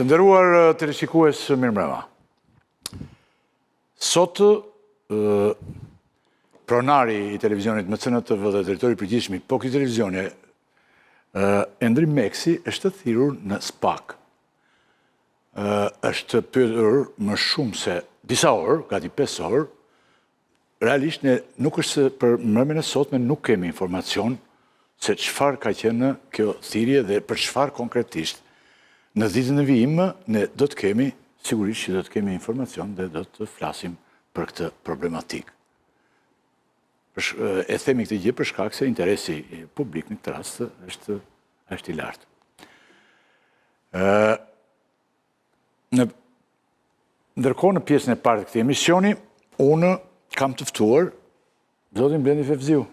Të nderuar teleshikues, mirëmbrëma. Sot pronari i televizionit MCNTV dhe drejtori i përgjithshëm i këtij televizioni, Endrim Meksi, është thirrur në SPAK. Është pyetur më shumë se disa orë, gati 5 orë. Realisht ne nuk është se për mbrëmjen e sotme nuk kemi informacion se çfarë ka qenë kjo thirrje dhe për çfarë konkretisht. Në ditën e vijim ne do të kemi, sigurisht që do të kemi informacion dhe do të flasim për këtë problematikë. E themi këtë gjë për shkak se interesi publik në këtë rast është i lartë. Ndërkohë në pjesën e parë të këtij emisioni, unë kam të ftuar zotin Blendi Fevziu.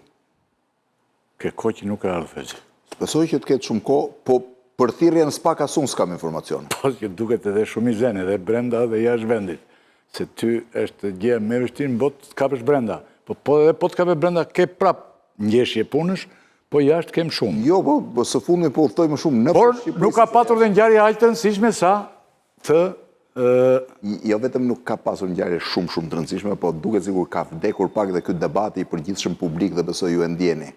Ke kohë që nuk ka ardhur Fevzi. Besoj që të ketë shumë kohë, po për thirrjen SPAK as unë s'kam informacion. Po që duket edhe shumë i zënë, edhe brenda dhe jashtë vendit. Se ty është gjë më e vështirë në botë të kapësh brenda. Po edhe po të kapësh brenda ke prap ngjeshje punësh, po jashtë kem shumë. Jo, po së fundi po udhtoj më shumë në Shqipëri. Por nuk ka patur dhe ngjarje aq të rëndësishme sa të jo vetëm nuk ka pasur ngjarje shumë të rëndësishme, po duket sikur ka vdekur pak dhe ky debati i përgjithshëm publik dhe besoj ju e ndjeni.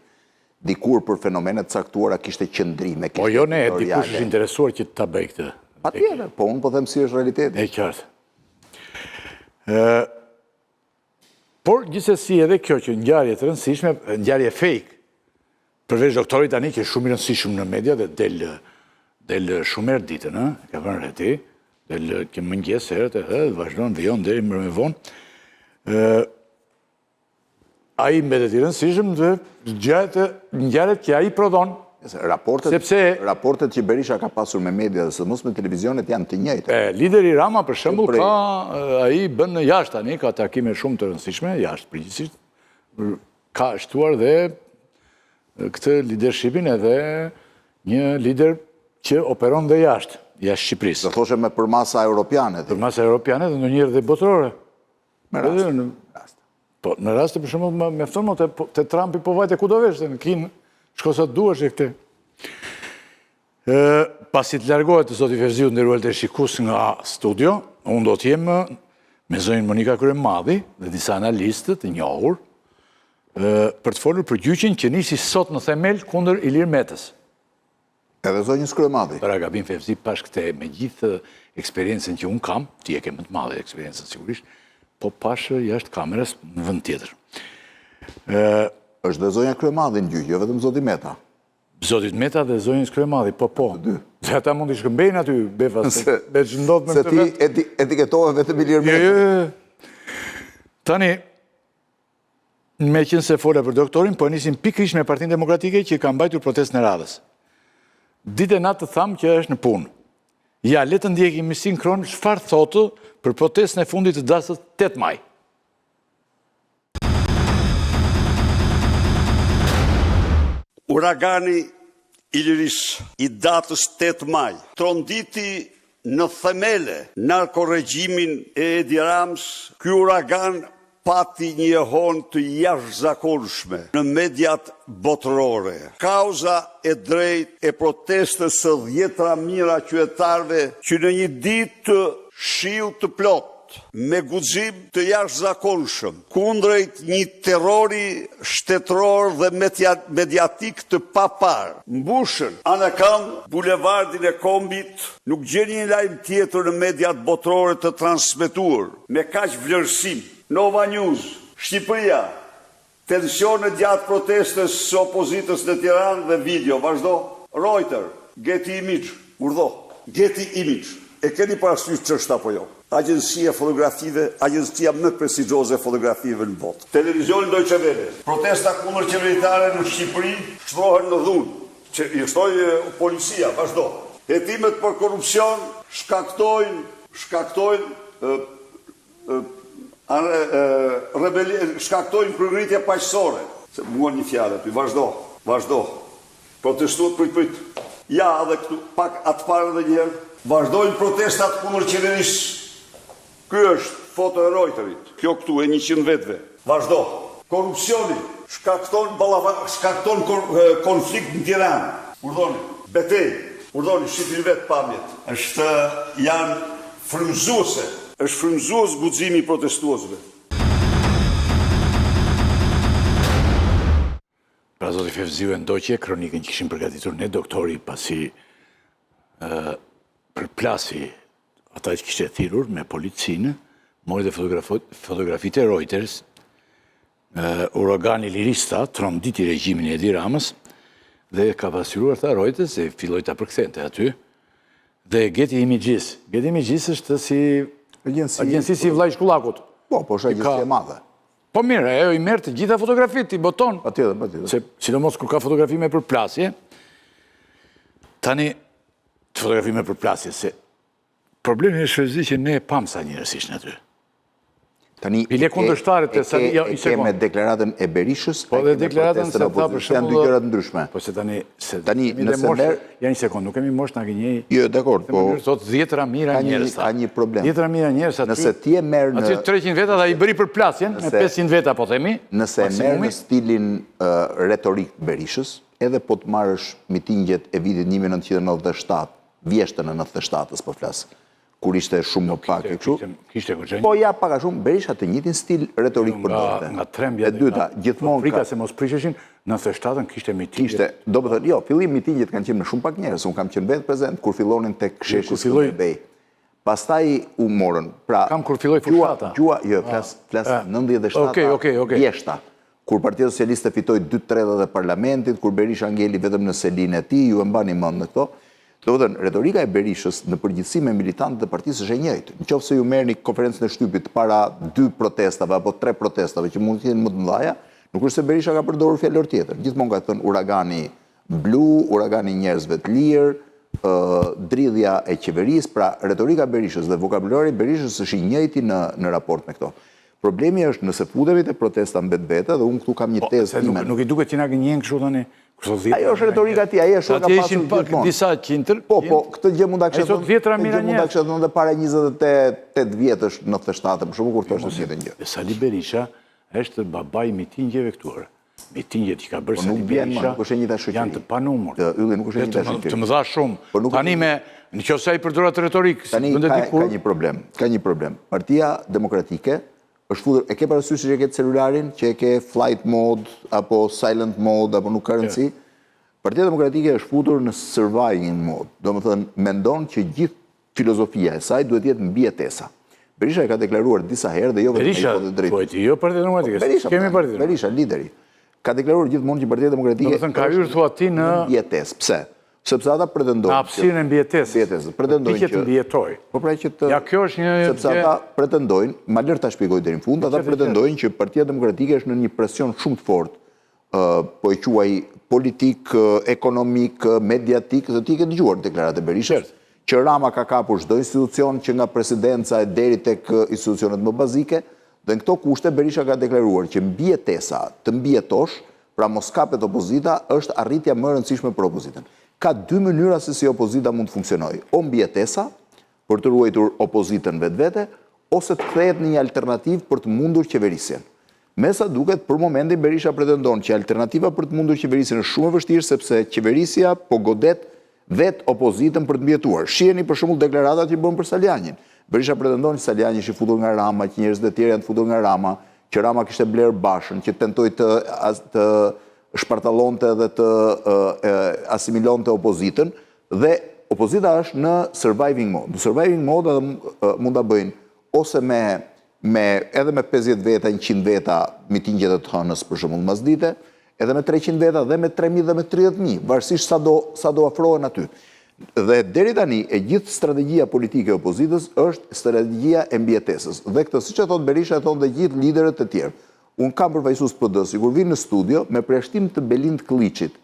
Dikur për fenomenet caktuara kishte qëndrime. Po jo ne, dikush është interesuar që ta bëj këtë. Patjetër, po unë po them si është realiteti. E qartë. Por gjithsesi edhe kjo që ngjarje të rëndësishme, ngjarje fake, përveç doktorit tani që është shumë i rëndësishëm në media dhe del shumë herë ditën, ka vënë re ti, del që mëngjes herët edhe vazhdon vijon deri më vonë. Ai mbetet i rëndësishëm dhe ngjarjet që ai prodhon. Raportet që Berisha ka pasur me media dhe sidomos me televizionet janë të njëjta. Lideri Rama për shembull ai bën në jashtë tani, ka takime shumë të rëndësishme jashtë përgjithsisht. Ka shtuar dhe këtë leadershipin edhe një lider që operon dhe jashtë Shqipërisë. Do thoshe me përmasa europiane. Përmasa europiane dhe ndonjëherë dhe botërore. Me rast. Po, në rast për shembull me thonë te Trumpi po vajte ku do vesh, në Kinë, shko sa duash e këte. Pasi të largohet zoti Fevziu nderuar teleshikues nga studio, unë do të jem me zonjën Monika Kryemadhi dhe disa analistë të njohur për të folur për gjyqin që nisi sot në themel kundër Ilir Metës. Edhe zonjës Kryemadhi. Para Gabim Fevzi pash këte me gjithë eksperiencën që unë kam, ti e ke më të madhe eksperiencën sigurisht, po pashë jashtë kamerës në vend tjetër. Është dhe zonja Kryemadhi në gjyq, jo vetëm zoti Meta. Zotit Meta dhe zonjës Kryemadhi, po. Se ata mund t'i shkëmbejnë aty, befa, se që ndodhë me këtë vetë. Se ti etiketove vetëm Ilir Meta. Tani, me qenë se fola për doktorin, po nisim pikrish me Partinë Demokratike që ka mbajtur protest në radhës. Ditë e natë të thamë që është në punë. Ja, le të ndjekim me sinkron çfarë thotë për protestën e fundit të dasës 8 maj. Uragani Iliris i datës 8 maj tronditi në themele narkoregjimin e Edi Rams. Ky uragan pati një ehon të jashtëzakonshme në mediat botërore. Kauza e drejtë e protestës së 10.000 qytetarëve që në një ditë të shiu të plot, me guxim të jashtëzakonshëm, kundrejt një terrori shtetëror dhe mediatik të papar, mbushën anakam bulevardin e Kombit, nuk gjeni një lajm tjetër në mediat botërore të transmetuar me kaq vlerësim. Nova News, Shqipëria, tensionet gjatë protestës së opozitës në Tiranë dhe video, vazhdo. Reuters, Getty Image, urdhë. Getty Image. E keni parasysh ç'është apo jo? Agjencia fotografive, agjencia më prestigjioze fotografive në botë. Televizioni Deutsche Welle. Protesta kundër qeveritare në Shqipëri shtrohen në dhunë. I shtoi policia, vazhdo. Hetimet për korrupsion shkaktojnë kryengritje paqësore. Se muan një fjalë aty, vazhdo. Protestuat prit. Ja, edhe këtu pak atë parë edhe një herë. Vazhdojnë protestat kundër qeverisë. Ky është foto e Reuterit. Kjo këtu e 100 vetëve. Vazhdo. Korrupsioni shkakton konflikt në Tiranë. Urdhoni. Betejë. urdhoni, shqipin vetë pamjet. Janë frymëzuese. Është frymëzues guximi i protestuesve. Pra zoti Fevziu e ndoqje kronikën që kishim përgatitur ne, doktori pasi përplasi ata që kishte thirrur me policinë, mori dhe fotografitë e Reuters, uragani lirista, tronditi regjimin e Edi Ramës, dhe ka pasyruar tha Reuters e filloi ta përkthente aty. Dhe Getty Images. Getty Images është si agjensi si vllai shkullakut. Po është agjensi e madhe. Po mirë, ajo i merr të gjitha fotografitë, i boton. Patjetër. Se sidomos kur ka fotografi me përplasje, tani të fotografi me përplasje, se problemi është që ne e pam sa njerëz ishin aty. Tani Bile kundërshtarët e Sali, jo, i ke me deklaratën e Berishës, po dhe deklaratën se tha për shembull janë dy gjëra të ndryshme. Po se tani nëse merr, ja një sekond, nuk kemi mosh na gënjej. Jo, dakor, po Sot 10 mijëra njerëz. Ka një problem. 10 mijëra njerëz aty. Nëse ti e merr në aty 300 veta dhe i bëri përplasjen me 500 veta po themi. Nëse e merr në stilin retorik të Berishës, edhe po të marrësh mitingjet e vitit 1997, vjeshtën e 97-s po flas, kur ishte shumë më pak e kështu. Kishte goxhenjë. Po ja pak a shumë Berisha të njëjtin stil retorik përdorte. Nga trembja e dyta, gjithmonë frika se mos prisheshin, 97-ën kishte mitingje. Kishte, do të thënë, jo, fillim mitingjet kanë qenë me shumë pak njerëz, unë kam qenë vetë prezent kur fillonin tek sheshi Skënderbej. Pastaj u morën. Pra, kam kur filloi fushata. Flas 97 vjeshta. Kur Partia Socialiste fitoi 2/3 e parlamentit, kur Berisha ngeli vetëm në selinë e tij, ju e mbani mend në këto. Do të thënë, retorika e Berishës në përgjithësi me militantët e partisë është e njëjtë. Nëse ju merrni konferencën e shtypit para 2 protestave apo 3 protestave që mund të jenë më të mëdha, nuk është se Berisha ka përdorur fjalor tjetër. Gjithmonë ka thënë uragani blu, uragani njerëzve të lirë, dridhja e qeverisë, pra retorika e Berishës dhe vokabulari i Berishës është i njëjti në raport me këto. Problemi është nëse futemi te protesta mbet-vete dhe unë këtu kam një tezë time. Nuk i duket që na gënjen kështu tani. Ajo është retorika e tij, ai është ka pasur gjithmonë. Disa qindër. Po, këtë gjë mund ta kishte thënë edhe para 28 vjetësh 97, për shembull kur thoshte të njëjtën gjë. Sali Berisha është babai i mitingjeve këtu. Mitingjet që ka bërë Sali Berisha janë të panumur. Ylli nuk është një shoqëri. Të mëdha shumë. Tani me nëse ai përdor atë retorik, tani ka një problem. Partia Demokratike është futur, e ke parasysh që e ke celularin, që e ke flight mode, apo silent mode, apo nuk ka rëndësi. Partia Demokratike është futur në surviving mode. Do më thënë, mendon që gjithë filozofia e saj duhet jetë mbi jetesa. Berisha e ka deklaruar disa herë dhe jo vetëm ai po të drejtë. Berisha, jo Partia Demokratike. Berisha, lideri. Ka deklaruar gjithmonë që Partia Demokratike është ka hyrë thua ti në jetesë. Pse? Sepse ata pretendojnë. Në hapësirën e mbijetesës. Pretendojnë që mbijetoj. Po pra që të. Ja, kjo është një. Sepse ata pretendojnë, ma lër ta shpjegoj deri në fund, ata pretendojnë që Partia Demokratike është në një presion shumë të fortë, po e quaj politik, ekonomik, mediatik, dhe ti ke dëgjuar deklaratat e Berishës, që Rama ka kapur çdo institucion që nga presidenca e deri tek institucionet më bazike, dhe në këto kushte Berisha ka deklaruar që mbijetesa të mbijetosh, pra mos kapet opozita, është arritja më e rëndësishme për opozitën. Ka 2 mënyra se si opozita mund të funksionojë. O mbijetesa, për të ruajtur opozitën vetvete, ose të kthehet në një alternativë për të mundur qeverisjen. Me sa duket, për momentin Berisha pretendon që alternativa për të mundur qeverisjen është shumë e vështirë sepse qeverisja po godet vetë opozitën për të mbjetuar. Shiheni për shembull deklaratat që bën për Salianin. Berisha pretendon që Saliani është i futur nga Rama, që njerëzit e tjerë janë të futur nga Rama, që Rama kishte bler Bashën, që tentoi të shpartallonte dhe të asimilonte opozitën, dhe opozita është në surviving mode. Në surviving mode edhe mund ta bëjnë ose edhe me 50 veta, 100 veta mitingjet e të hënës për shembull masdite, edhe me 300 veta dhe me 3.000 dhe me 30.000, varësisht sa do afrohen aty. Dhe deri tani e gjithë strategjia politike e opozitës është strategjia e mbijetesës. Dhe këtë, siç e thot Berisha, e thon dhe gjithë liderët e tjerë. Unë kam përfaqësues PD-s, kur vinë në studio me përjashtim të Belind Klliçit,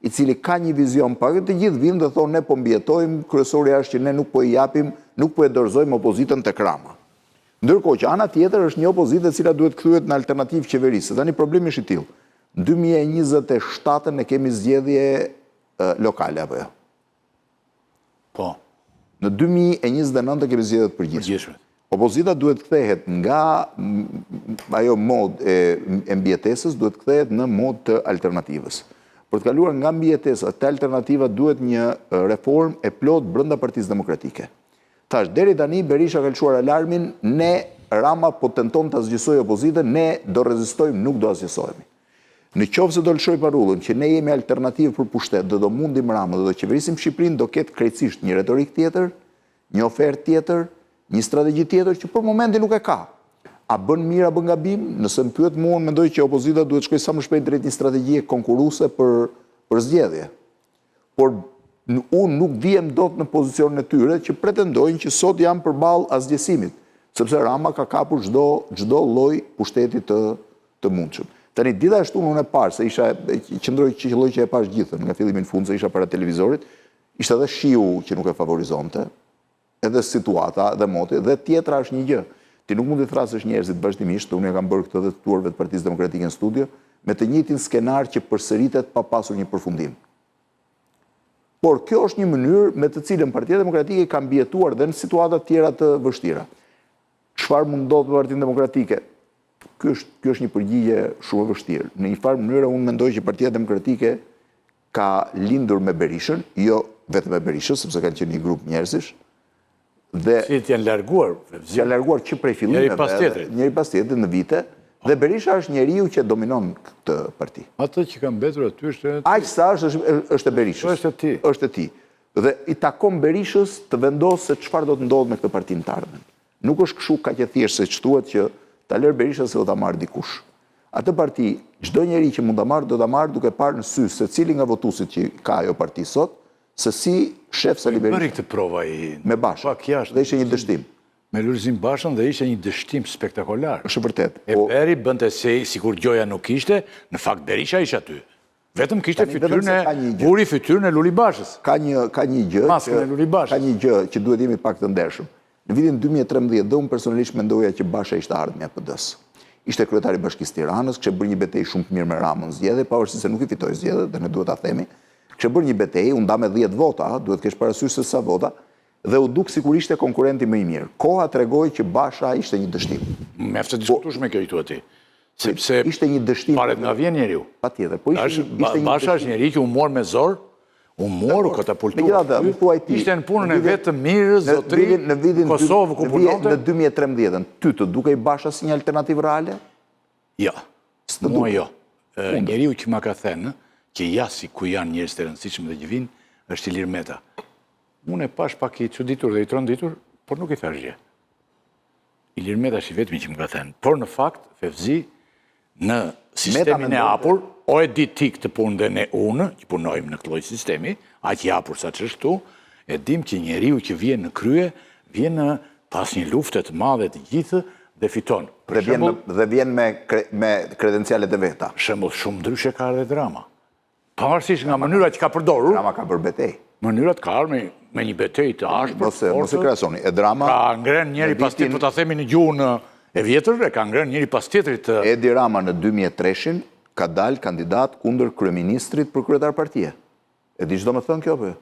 i cili ka një vizion pak, të gjithë vinë dhe thonë ne po mbjetojmë, kryesori është që ne nuk po i japim, nuk po e dorëzojmë opozitën tek Rama. Ndërkohë që ana tjetër është një opozitë e cila duhet kthyehet në alternativë qeverisë. Tani problemi është i tillë. Në 2027 ne kemi zgjedhje lokale apo jo? Po. Në 2029 kemi zgjedhje të përgjithshme. Opozita duhet kthehet nga ajo mod e mbijetesës, duhet kthehet në mod të alternativës. Për të kaluar nga mbijetesa, këtë alternativa duhet një reform e plot brenda Partisë Demokratike. Thash, deri tani Berisha ka lëshuar alarmin, ne Rama po tenton të azgjësoj opozitën, ne do rezistojmë, nuk do azgjësojmë. Në qoftë se do lëshoj parullën që ne jemi alternativë për pushtet, dhe do mundim Ramën dhe do qeverisim Shqipërinë, do ketë krejtësisht një retorik tjetër, një ofertë tjetër, një strategji tjetër që për momentin nuk e ka. A bën mirë, a bën gabim? Nëse më pyet mua, mendoj që opozita duhet shkojë sa më shpejt drejt një strategjie konkurruese për zgjedhje. Por unë nuk vijem dot në pozicionin e tyre që pretendojnë që sot janë përballë asgjësimit, sepse Rama ka kapur çdo lloj pushteti të mundshëm. Tani gjithashtu unë e parë se isha qëlloj që e pash gjithën nga fillimi në fund se isha para televizorit, ishte edhe shiu që nuk e favorizonte, edhe situata dhe moti, dhe tjetra është një gjë. Ti nuk mund të thrasësh njerëzit vazhdimisht, unë e kam bërë këtë dhe të tuarve të Partisë Demokratike në studio, me të njëjtin skenar që përsëritet pa pasur një përfundim. Por kjo është një mënyrë me të cilën Partia Demokratike ka mbijetuar dhe në situata tjera të vështira. Çfarë mund ndodhë me Partinë Demokratike? Kjo është një përgjigje shumë e vështirë. Në një farë mënyrë unë mendoj që Partia Demokratike ka lindur me Berishën, jo vetëm me Berishën, sepse kanë qenë një grup njerëzish. Si të janë larguar? Janë larguar që prej fillimeve, njëri pas tjetrit në vite, dhe Berisha është njeriu që dominon këtë parti. Atë që ka mbetur aty është... Aq sa është e Berishës. Është e ti. Është e ti. Dhe i takon Berishës të vendosë se çfarë do të ndodhë me këtë parti në të ardhmen. Nuk është kështu kaq e thjeshtë se thuhet që ta lër Berisha se do ta marrë dikush. Atë parti, çdo njeri që mund ta marrë, do ta marrë duke parë në sy se cili nga votuesit që ka ajo parti sot, se si shef Sali Berisha. Bëri këtë prova me Bashën. Dhe ishte një dështim. Me Lulzim Bashën dhe ishte një dështim spektakolar. Është vërtet. E Beri bënte se sikur gjoja nuk ishte, në fakt Berisha ishte aty. Vetëm kishte buri fytyrën e Luli Bashës. Ka një gjë që duhet jemi pak të ndershëm. Në vitin 2013 dhe unë personalisht mendoja që Basha ishte ardhmja e PD-s. Ishte kryetari i Bashkisë Tiranës, kishte bërë një betejë shumë të mirë me Ramën zgjedhje, pavarësisht se nuk i fitoi zgjedhjet, dhe ne duhet ta themi. Kishte bërë një betejë, u nda me 10 vota, duhet kesh parasysh se sa vota, dhe u duk sikur ishte konkurrenti më i mirë. Koha tregoi që Basha ishte një dështim. Mjaft e diskutueshme kjo i thua ti. Sepse ishte një dështim. Paret nga vjen njeriu. Patjetër, po ishte një Basha është njeriu që u mor me zor, u mor, u katapultua. Ishte në punën e vetë të mirë, zotri, Kosovë ku punonte. Në 2013, ty të dukej Basha si një alternativë reale? Jo. Mua jo. Njeriu që ma ka thënë që jasi ku janë njerëz të rëndësishëm dhe që vinë, është Ilir Meta. Unë e pash pak i çuditur dhe i tronditur, por nuk i thash gjë. Ilir Meta është i vetmi që më ka thënë, por në fakt, Fevzi, në sistemin e apur, o e di ti këtë punë dhe ne unë, që punojmë në këtë lloj sistemi, aq i apur sa ç'është, e dim që njeriu që vjen në krye, vjen në pas një lufte të madhe të gjithë dhe fiton. Dhe vjen me kredencialet e veta. Shembull, shumë ndryshe ka ardhe Rama. Pavarësisht nga mënyra që ka përdorur. Rama ka bërë betejë. Mënyrat ka ardhur me një betejë të ashpër. Mos e krahasoni. Rama ka ngrenë njëri pas tjetrit, po ta themi në gjuhën e vjetër, e ka ngrenë njëri pas tjetrit. Edi Rama në 2003 ka dalë kandidat kundër kryeministrit për kryetar partie. E di çdo më thënë kjo apo jo?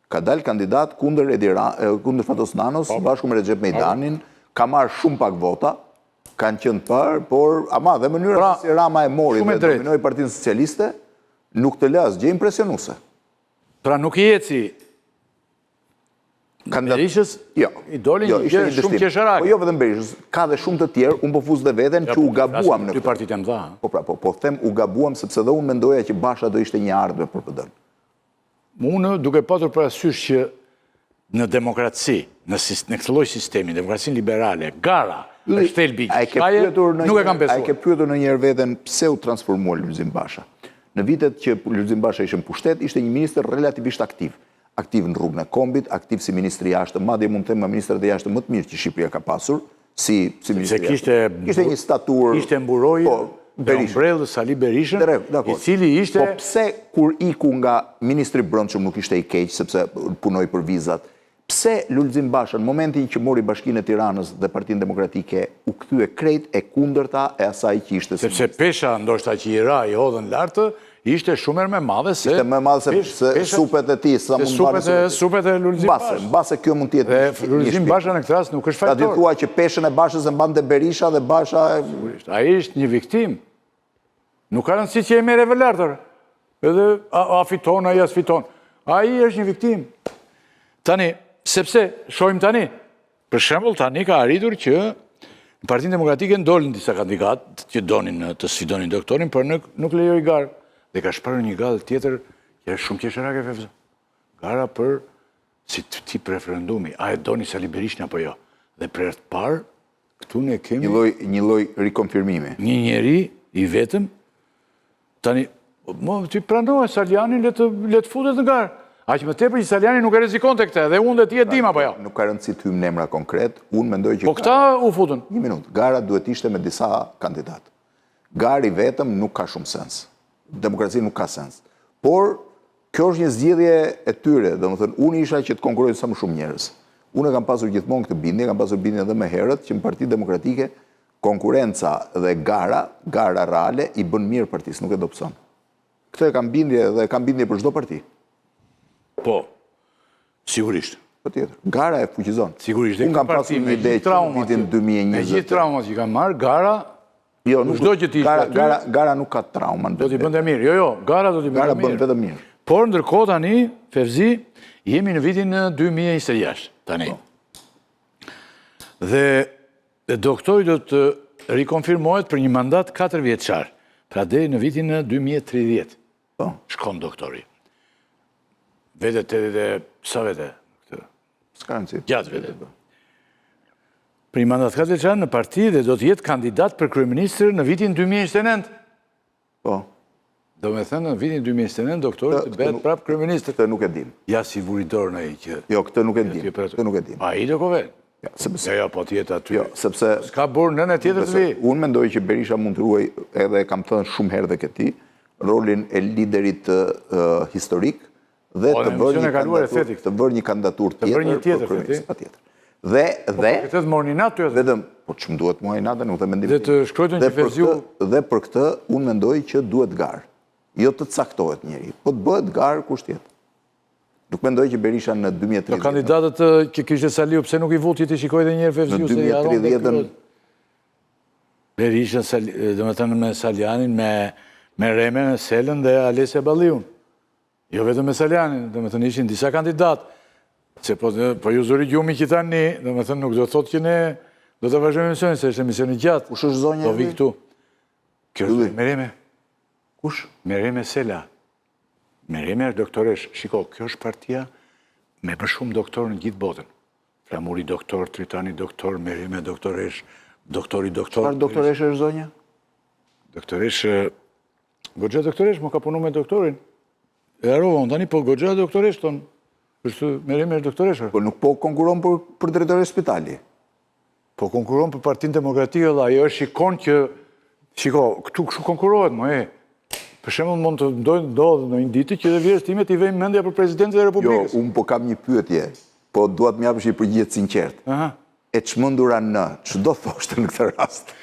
Ka dalë kandidat kundër Fatos Nanos bashkë me Recep Mejdanin, ka marrë shumë pak vota, kanë qenë parë, por ama dhe mënyra si Rama e mori dhe dominoi Partinë Socialiste, nuk të lë asgjë impresionuese. Pra nuk i eci Berishës, i doli një gjë shumë qesharake. Po jo vetëm Berishës, ka dhe shumë të tjerë, unë po fus dhe veten që u gabuam në këtë. Dy partitë janë dha. Po them u gabuam sepse dhe unë mendoja që Basha do ishte një ardhmë për PD-n. Unë duke patur parasysh që në demokraci, në këtë lloj sistemi, demokracinë liberale, gara është thelbi i kësaj, nuk e kam besuar. Ai ke pyetur ndonjëherë veten pse u transformua Lulzim Basha. Në vitet që Lulzim Basha ishte në pushtet, ishte një ministër relativisht aktiv. Aktiv në rrugën e kombit, aktiv si ministri i jashtëm, madje mund të them nga ministrat e jashtëm më të mirë që Shqipëria ka pasur, si ministri i jashtëm. Kishte një staturë. Ishte mburoi Ombrellës Sali Berishën, i cili ishte... Po pse kur iku nga ministri brendshëm nuk ishte i keq, sepse punoi për vizat, pse Lulzim Basha në momentin që mori Bashkinë e Tiranës dhe Partinë Demokratike u kthye krejt e kundërta e asaj që ishte. Sepse pesha ndoshta që i ra i hodhën lartë, ishte shumë më madhe se... Ishte më madhe se supet e ti, sa mund marrë... Supet e Lulzim Basha. Mbase kjo mund tjetë... Dhe Lulzim Basha në këtë rast nuk është fajtor. Ta di thua që peshën e Bashës e mbante Berisha dhe Basha... Ai ishte një viktim. Nuk ka rëndësi që e merreve lartër. Edhe a fiton, a jas fiton. A i është një viktim. Tani, sepse, shojmë tani, për shembull tani ka arritur që në Partinë Demokratike ndolën disa kandidatë që donin të sfidonin doktorin, por nuk lejoi garë. Dhe ka shparë një gallë tjetër që është shumë qesharake fevzo. Gara për si tip referendumi. A e doni Sali Berishën apo jo? Dhe për herë të parë, këtu ne kemi Një lloj rikonfirmimi. një njeri i vetëm, tani, ti pranohet Saliani le të futet në garë. Aq më tepër që Saliani nuk e rrezikonte këtë, dhe unë dhe ti e dim apo jo. Nuk ka rëndësi të hym në emra konkret, unë mendoj që Po këta u futën. Një minutë, gara duhet ishte me disa kandidatë. Gari vetëm nuk ka shumë sens. Demokracia nuk ka sens. Por, kjo është një zgjedhje e tyre, domethënë unë isha që të konkurrojnë sa më shumë njerëz. Unë kam pasur gjithmonë këtë bindje, kam pasur bindje edhe më herët që në Partinë Demokratike konkurenca dhe gara reale i bën mirë partisë, nuk e dobëson. Këtë e kam bindje dhe kam bindje për çdo parti. Po, sigurisht. Patjetër. Gara e fuqizon. Sigurisht. Unë kam pasur një ide që në vitin 2020. Me gjithë traumat që kam marrë, gara Jo, çdo që ti ishte aty, gara nuk ka trauma. do t'i bënte mirë. Jo, gara do t'i bënte Gara bën mirë. vetëm mirë. Por ndërkohë tani, Fevzi, jemi në vitin 2026 tani. Dhe doktori do të rikonfirmohet për një mandat 4 vjeçar. Pra deri në vitin 2030. Po. Shkon doktori. Vete të sa vete? S'ka rëndësi. Gjatë vete. Për një mandat 4 vjeçar në parti dhe do të jetë kandidat për kryeministër në vitin 2029. Po. Do me thënë, në vitin 2029, doktori të bëhet prapë kryeministër. Këtë nuk e dim. Ja si vuridor në i që... Jo, këtë nuk e dim. Këtë nuk e dim. A i do kove? Ja, sepse Jo, po tjetë aty. Jo, sepse Ska burë nënë tjetër të vi. unë mendoj që Berisha mund të ruaj, edhe kam thënë shumë herë dhe këti, rolin e liderit historik dhe Po, në emision e kaluar e theti këtë. të bërë një kandidaturë Të bërë një tjetër, për kryeminist, theti. patjetër. Dhe Këtë të morë një natë të vetëm, po ç'm duhet mua i natë, nuk të mendim. Dhe të shkruajtën që Fevziu... Dhe për këtë unë mendoj që duhet garë. Jo të caktohet njeri, po të bëhet garë kusht tjetër. Nuk mendoj që Berisha në 2030. Do kandidatët që kishte Saliu, pse nuk i vuti ti shikoj dhe njerë Fevziu Në se i haron dhe 2030 kërët. Berisha, do me thënë me Salianin, me Reme, me Selën dhe Alesja Balliun. Jo vetëm me Salianin, do me thënë ishin disa kandidatë. Se po ju zuri gjumi që tani, do me thënë nuk do thotë që ne do të vazhdojmë emisionin, se është emisioni gjatë. Kush është zonja Do e vi ri? këtu. Kjo Ylli. është Mereme. Kush? Mereme Sela. Mereme është doktoresh. Shiko, kjo është partia me për shumë doktorë në gjithë botën. Flamuri doktor, Tritani doktor, Mereme doktoresh, doktori doktor. Çfarë doktoresh është zonja? Doktoresh, Goxha doktoresh, më ka punu me doktorin. E arova, unë tani, po Goxha doktoresh tonë. është Mereme është doktoresh. Po nuk po konkuron për drejtori e spitali. Po konkuron për Partinë Demokratike, dhe ajo shikon që, shiko, këtu kështu konkurohet, më e. Për shembull mund të ndodhë në një ditë që dhe vjerës time t'i vejmë mendja për Presidentin e Jo, Republikës. unë po kam një pyetje, po duat më japësh një përgjigje sinqert. Aha. E çmendura në, ç'do thoshte në këtë rast?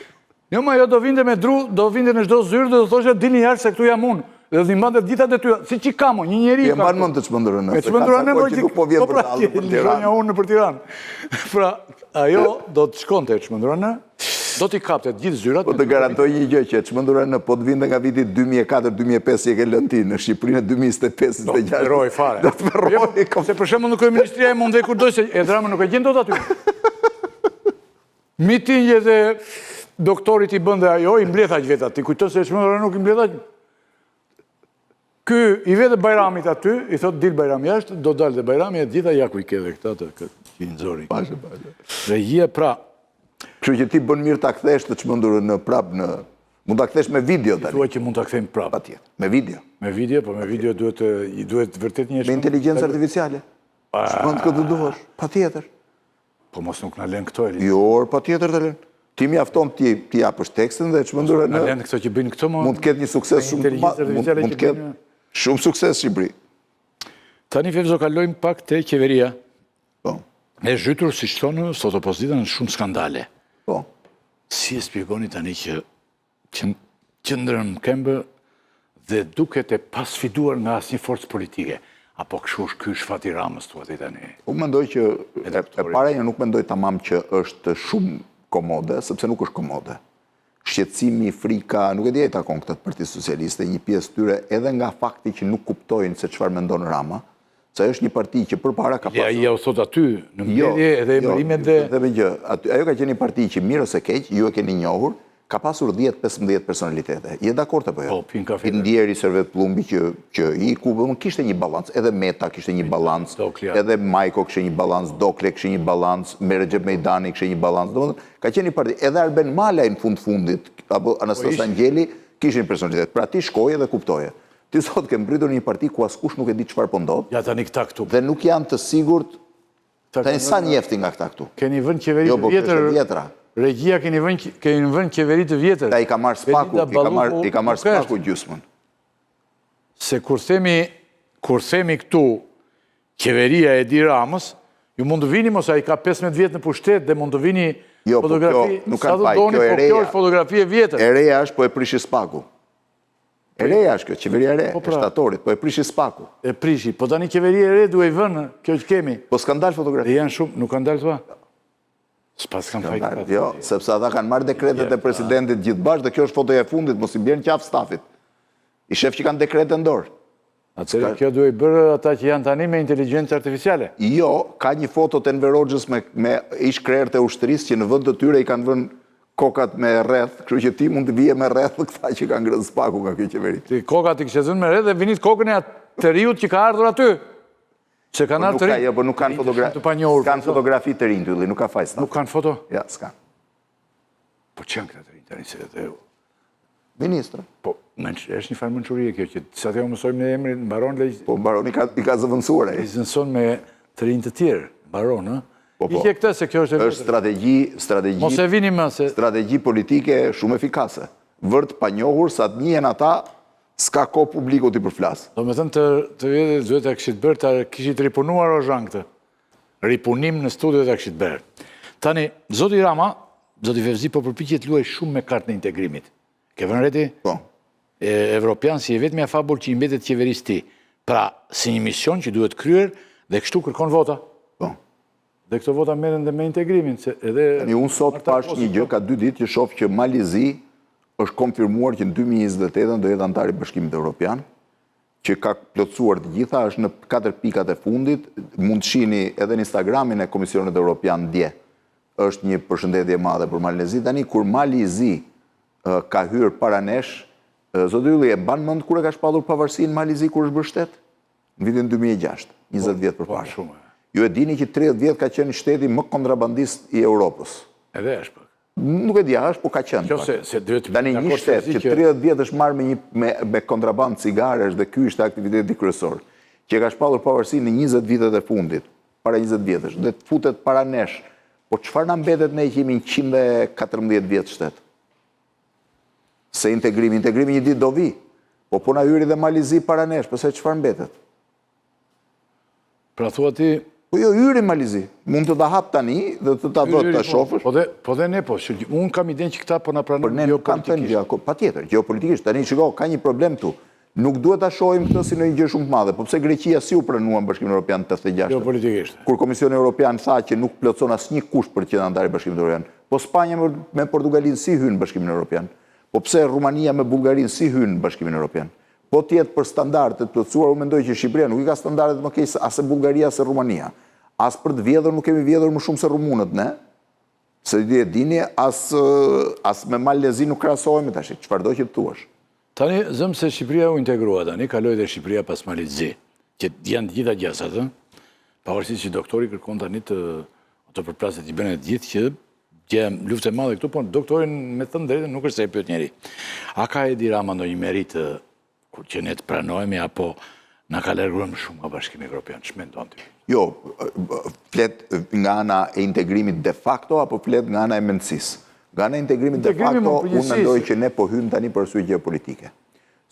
Jo, ma jo do vinde me dru, do vinde në çdo zyrë dhe do thoshe dilni jashtë se këtu jam unë. Dhe do t'i mbante të gjitha detyra, si që kam, një njeri E mban mend të çmendurën në. Me çmendurën në që nuk po vjen për dallë për Tiranë. unë për Tiranë. Pra, ajo do të shkonte çmendurën në, do t'i kapte të gjithë zyrat. Po të garantoj një gjë që çmendurën në po të vinte nga viti 2004-2005 që e ke lënë ti në Shqipërinë 2025-26. Do të veroj fare. Do të veroj. Se për shembull në kryeministria e mund dhe kur doj se e drama nuk e gjen dot aty. Mitingje dhe doktorit i bënde ajo, i mbledh aq vetat. Ti kujton se çmendura nuk i mbledh aq. Ky i vetë Bajramit aty, i thot dil Bajrami jashtë, do dalë dhe Bajrami e gjitha ja ku i ke dhe këta të që i nxori. Pashe. Regjia pra, Kështu që ti bën mirë ta kthesh të çmendurën në prap në mund ta kthesh me video tani. thua që mund ta kthejmë prapë. Patjetër. Me video. Me video, po me video duhet vërtet një Me inteligjencë artificiale. Shmend këtë duash. Patjetër. Po mos nuk na lën këto e Jo, patjetër të lën. Ti mjafton ti japësh tekstin dhe çmendurën na në lën këto që bëjnë këto më. mund të ketë një sukses me shumë të inteligjencë madh. artificiale Mund që të ketë bëjnë- shumë sukses Shqipëri. Tani Fevzo kalojmë pak te qeveria. Po. E zhytur si thonë sot opozita në shumë skandale. Po. Si e shpjegoni tani që qëndrën këmbë dhe duket e pasfiduar nga asnjë forcë politike? Apo kështu është ky shfati Ramës thua ti tani? Unë mendoj që e para një nuk mendoj tamam që është shumë komode, sepse nuk është komode. shqetësimi, frika, nuk e di ai takon këtë Partisë Socialiste, një pjesë tyre edhe nga fakti që nuk kuptojnë se çfarë mendon Rama, se është një parti që përpara ka pasur. Ai u thot aty në mbledhje edhe emërimet dhe Dhe me gjë, ajo ka qenë një parti që mirë ose keq, ju e keni njohur, ka pasur 10-15 personalitete. Je dakord apo jo? Po, pin kafe. Indieri Servet Plumbi që iku, kishte një balans, edhe Meta kishte një balans, Doklia. edhe Majko kishte një balans, Dokle kishte një balans, Meregjep Mejdani kishte një balans. Domethënë, ka qenë një parti, edhe Arben Malaj në fundit, apo Anastas Angjeli kishin personalitet. Pra ti shkoje dhe kuptoje. Ti sot ke mbritur një parti ku askush nuk e di çfarë po ndodh ja tani këta këtu. dhe nuk janë të sigurt. Tani sa njefti nga këta këtu? Keni vënë qeveri Jo, të po vjetër. kështë vjetra. Regjia keni vënë qeveri të vjetër. Ta i ka marrë spaku, i ka marrë spaku gjysmën. Se kur themi këtu qeveria e Edi Ramës, ju mund të vini mos ai ka 15 vjet në pushtet dhe mund të vini Jo, po fotografi, kjo nuk sa kanë do faj, doni, kjo e po reja. kjo është fotografi e vjetër. E reja është, po e prishi spaku. E reja është kjo, qeveria e re, Po e pra. shtatorit, po e prishi spaku. E prishi, po tani qeveria e re duhet i vënë, kjo që kemi. Po s'kan dalë fotografi. Dhe janë shumë, nuk kanë dalë të pa? S'pas kanë fajtë. Jo, sepse ata kanë marrë dekretet e presidentit gjithë bashkë dhe kjo është fotoja e fundit, mos i bjerë në qafë stafit. I shef që kanë dekrete ndorë. Atëherë kjo duhet i bërë ata që janë tani me inteligjencë artificiale. Jo, ka një foto të Enver Hoxhës me ish krerët e ushtrisë që në vend të tyre i kanë vënë kokat me rreth, kështu që ti mund të vije me rreth këta që kanë ngrënë spaku nga kjo qeveri. Ti kokat i kështë zënë me rreth dhe vinit kokën e të riut që ka ardhur aty. Se kanë ardhur të rinj. Jo, po nuk kanë fotografi. S'kan fotografi të rinj tylli, nuk ka faj staf. Nuk kanë foto? Ja, s'kan. Po që janë këta të rinj tani se dhe... Ministra. Po, është një farë mençurie kjo që sa të jo mësojmë në emrin, mbaron dhe Po mbaron i ka zëvendësuar ai. i zënson me të rinj të tjerë, mbaron, ë? Po. I ke këtë se kjo është e Është strategji Mos e vini më se... strategji politike shumë efikase. Vërt pa njohur sa të njihen ata, s'ka kohë publiku t'i përflas. Do me thënë të vjetë duhet të këshit bërë, të këshit ripunuar o zhanë këtë. Ripunim në studio të këshit bërë. Tani, Zoti Rama, Zoti Fevzi, po përpiqet luaj shumë me kartën e integrimit. Ke vënë reti? Po. Evropian si e vetëmja fabull që i mbetet qeverisë ti. Pra, si një mision që duhet kryer dhe kështu kërkon vota. Po. Dhe këto vota merren dhe me integrimin. Tani unë sot pash një gjë, ka 2 ditë që shoh që Malizi është konfirmuar që në 2028 do jetë antar i Bashkimit Evropian, që ka plotësuar të gjitha, është në 4 pikat e fundit, mund të shihni edhe në Instagramin e Komisionit Evropian dje. Është një përshëndetje e madhe për Malizi. Tani kur Malizi ka hyrë para nesh, Zoti Ylli e ban mend kur e ka shpallur pavarësinë Malizi kur është bërë shtet? Në vitin 2006, 20 vjet përpara. Shumë. Ju e dini që 30 vjet ka qenë shteti më kontrabandist i Europës. Edhe është pak. Nuk e di a është, po ka qenë. Kjo se duhet të Tani një shtet që 30 vjet është marrë me kontraband cigaresh dhe ky ishte aktiviteti kryesor, që ka shpallur pavarësinë në 20 vitet e fundit, para 20 vjetësh, dhe të futet para nesh. Po çfarë na mbetet ne që jemi 114 vjet shtet? Se integrimi një ditë do vi. Po na hyri dhe Malizi para nesh, pse çfarë mbetet? Pra thua ti... Po jo, hyri Malizi. Mund të ta hap tani dhe të ta vot ta shofësh. Po dhe ne po, unë kam idenë që këta po na pranojnë geopolitikisht. Patjetër, geopolitikisht. Tani shiko, ka një problem këtu. Nuk duhet ta shohim këtë si në një gjë shumë të madhe, po pse Greqia si u pranua në Bashkimin Evropian 86? Geopolitikisht. Kur Komisioni Evropian tha që nuk plotson asnjë kusht për të qenë antar i Bashkimit Evropian. Po Spanja me Portugalinë si hyn në Bashkimin Evropian? Po pse Rumania me Bullgarinë si hyn në Bashkimin Evropian? Po tjetë për standardet plotësuar, unë mendoj që Shqipëria nuk i ka standardet më keq as e Bullgaria as e Rumania. As për të vjedhur nuk kemi vjedhur më shumë se rumunët, ne? Se e dini, as me Malezi nuk krahasohemi tash, çfarëdo që të thuash. Tani zëm se Shqipëria u integrua tani, kaloi dhe Shqipëria pas Malizi, që janë të gjitha gjasat, pavarësisht që doktori kërkon tani të përplaset i bënë të gjithë që gjë luftë e madhe këtu, po doktorin me thënë drejtën nuk është se e pyet njeri. A ka Edi Rama ndonjë merit kur që ne të pranojmë apo na ka larguar më shumë nga Bashkimi Evropian? Ç'mendon ti? Jo, flet nga ana e integrimit de facto apo flet nga ana e mendësisë? Nga ana e integrimit de facto, unë mendoj që ne po hym tani për arsye gjeopolitike.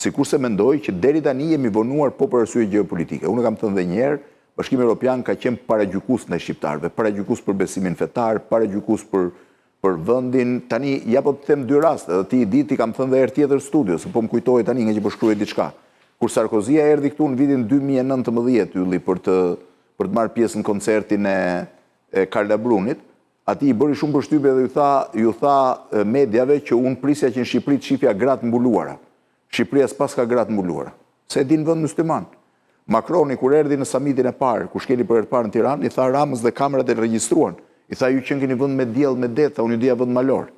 Sikurse mendoj që deri tani jemi vonuar po për arsye gjeopolitike. Unë kam thënë edhe një herë, Bashkimi Evropian ka qenë paragjykues ndaj shqiptarëve, paragjykues për besimin fetar, paragjykues për vendin. Tani ja po të them 2 raste, edhe ti i di, ti kam thënë edhe herë tjetër studio, se po më kujtohet tani nga që po shkruaj diçka. Kur Sarkozia erdhi këtu në vitin 2019 ylli për të marrë pjesë në koncertin e Karla Brunit, ati i bëri shumë përshtypje dhe ju tha mediave që unë prisja që në Shqipëri të shifja gratë mbuluara. Shqipëria s'pas ka gratë mbuluara. Se din vënd musliman. Macroni, kur erdi në samitin e parë, kur shkeli për herë parë në Tiranë, i tha Ramës dhe kamerat e regjistruan. I tha ju që keni vënd me diell me det, tha unë ju dija vënd malor.